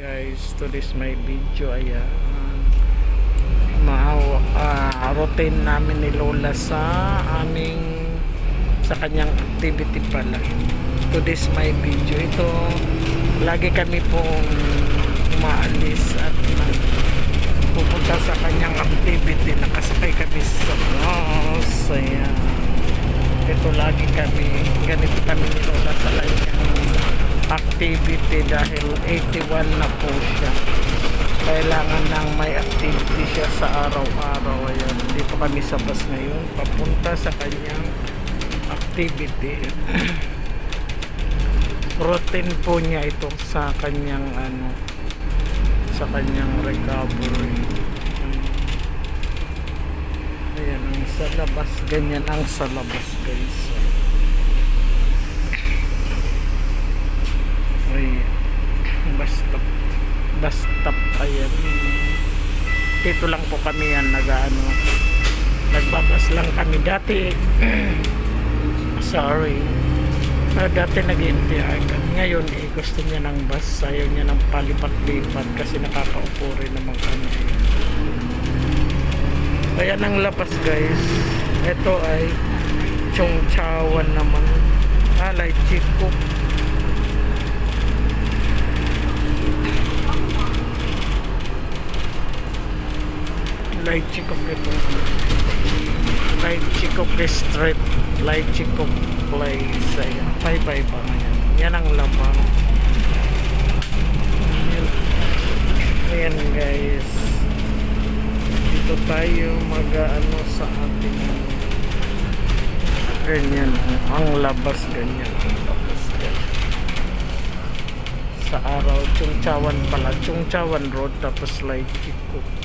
Guys, to this my video. Ayan, routine namin ni Lola sa kanyang activity pala. To this my video. Ito, lagi kami pong umaalis at pupunta sa kanyang activity. Nakasakay kami sa bus. Ayan, ito lagi kami, ganito kami ni Lola sa kanyang activity dahil 81 na po siya. Kailangan nang may activity siya sa araw-araw. Ayan, dito kami sa bus ngayon papunta sa kanyang activity. Routine po niya ito sa kanyang sa kanyang recovery. Ayan, ang sa labas, ganyan ang sa labas, guys. Basta ayan, dito lang po kami yan nagbabas lang kami dati. Sorry, dati nag-iintiyagan, ngayon gusto niya ng bus, ayaw niya ng palipat-lipat kasi nakakaupo rin naman kami. Ayan ang labas, guys. Ito ay Chongchawan naman, alay Chico. Light Chikok ito. Light Chikok Street, Light Chikok Place. Ayan, bye-bye pa ngayon. Yan ang labang. Ayan, guys. Dito tayo sa ating ganyan. Ang labas ganyan. Ang labas ganyan. Sa araw, Chongchawan pala. Chongchawan Road, tapos Light Chikok.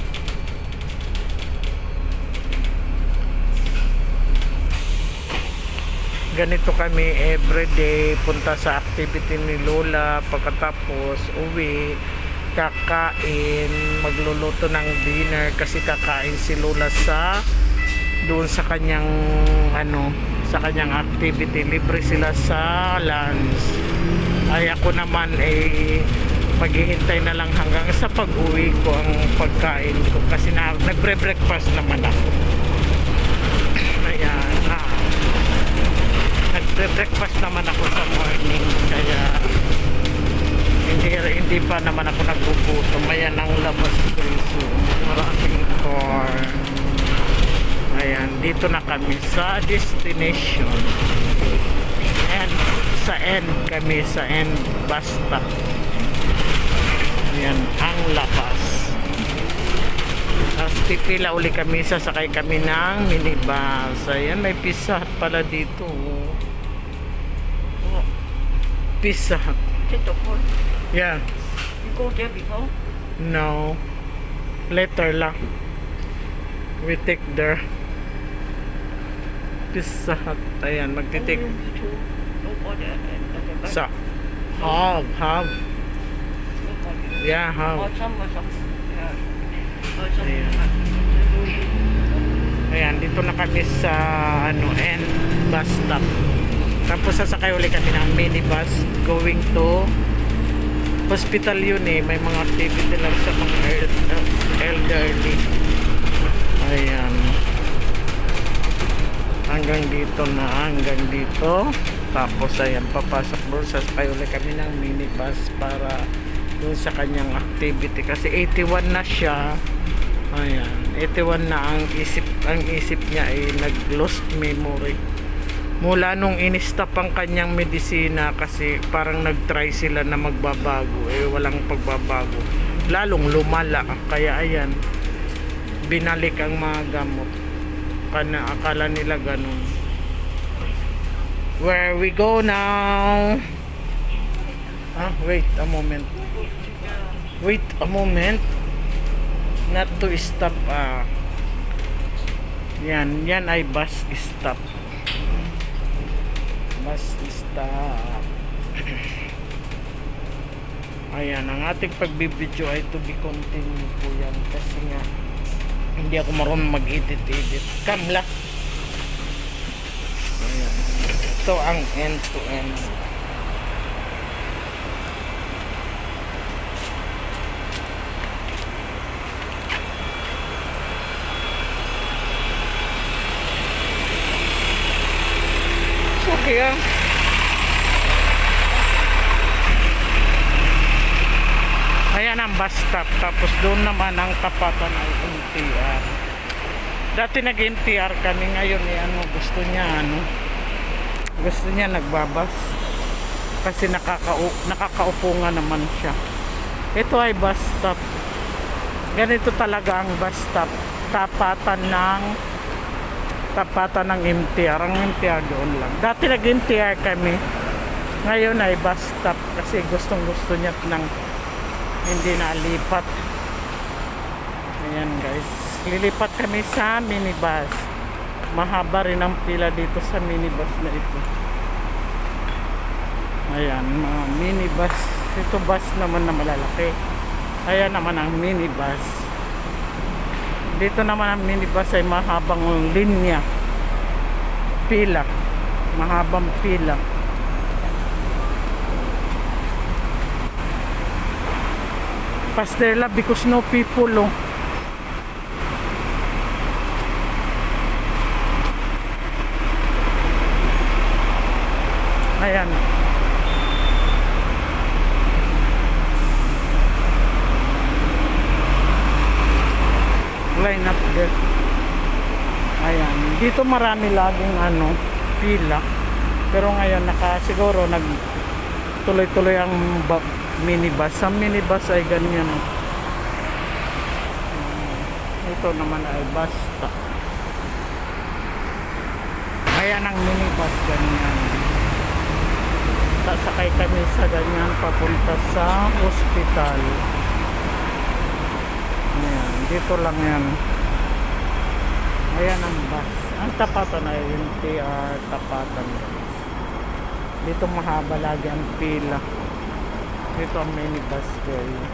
Ganito kami everyday, punta sa activity ni Lola, pagkatapos uwi, kakain, magluluto ng dinner kasi kakain si Lola doon sa kanyang sa kanyang activity. Libre sila sa lunch. Ay ako naman maghihintay na lang hanggang sa pag-uwi ko ang pagkain ko kasi nagbre-breakfast naman ako. Ayan, nagbre-breakfast naman ako sa morning, kaya hindi pa naman ako nagbubutom. Ayan ang labas ko, so maraming car. Ayan, dito na kami sa destination. Ayan, sa end kami, sa end bus stop. Ayan ang labas. Tapos pipila uli kami, sasakay kami ng minibus. Ayan, may Pizza Hut pala dito. Pizza Hut. Yeah. You go there before? No. Later lang. We take there. Pizza Hut. Ayan, magtitik. Sa have. Yeah, have. Ayan, dito na kami sa end bus stop. Tapos sasakay ulit kami ng minibus going to hospital. Yun may mga activity lang sa mga elderly. Ayan, hanggang dito. Tapos ayan, papasok doon, sasakay ulit kami ng minibus para doon sa kanyang activity kasi 81 na siya. Ayan, 81 na ang isip niya ay nag-lost memory mula nung in-stop ang kanyang medisina kasi parang nag-try sila na magbabago, walang pagbabago, lalong lumala. Kaya ayan, binalik ang mga gamot. Akala nila ganun. Where we go now? Wait a moment, not to stop. Yan ay bus stop. Ayan, ang ating pagbibideo ay to be continue po yan kasi nga hindi ako marunong mag-edit. Kamla. Ayan, ito ang end to end. laki ah. Ayan ang bus stop. Tapos doon naman ang tapatan ay NTR. Dati nag-NTR kami, ngayon gusto niya nagbabas. Kasi nakakaupo nga naman siya. Ito ay bus stop. Ganito talaga ang bus stop. Tapatan ng MTR. Ang MTR doon lang. Dati nag-MTR kami. Ngayon ay bus stop kasi gustong-gusto niya ng hindi nalipat. Ayan guys. Lilipat kami sa minibus. Mahaba rin ang pila dito sa minibus na ito. Ayan, mga minibus. Ito bus naman na malalaki. Ayan naman ang minibus. Dito naman ang minibus ay mahabang linya. Pila. Mahabang pila. Pastela because no people oh. Ayan. Line up there. Ayan. Dito marami laging pila. Pero ngayon siguro tuloy-tuloy ang minibus. Ang minibus ay ganyan. Ito naman ay bus stop. Ayan ang minibus ganyan. Sasakay kami sa ganyan papunta sa hospital. Ayan, dito lang yan. Ayan ang bus. Ang tapatan ay NTR tapatan. Dito mahaba lagi ang pila. Dito ang minibus guys.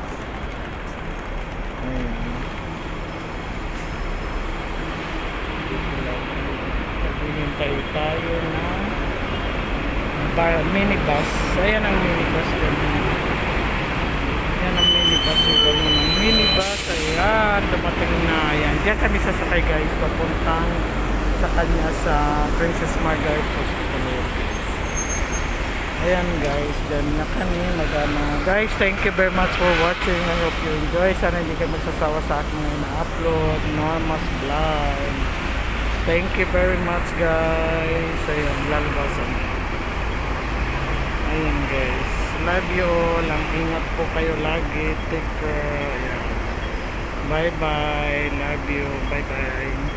Ayan. Dito lang. Naghihintay tayo na minibus. Ayan ang minibus ganyan. Ayan ang minibus. Ganyan ang minibus. Ayan. Dumating na. Ayan. Diyan kami sasakay guys. Papuntang sa kanya sa Princess Margaret Hospital. Ayan guys. Diyan na kami. Guys, thank you very much for watching. I hope you enjoy. Sana hindi kayo magsasawa sa aking na-upload. Norma's Vlog. Thank you very much guys. Ayan. Lalabasan. Ayan guys. Love you all. Ingat po kayo lagi. Take care. Bye bye. Love you. Bye bye.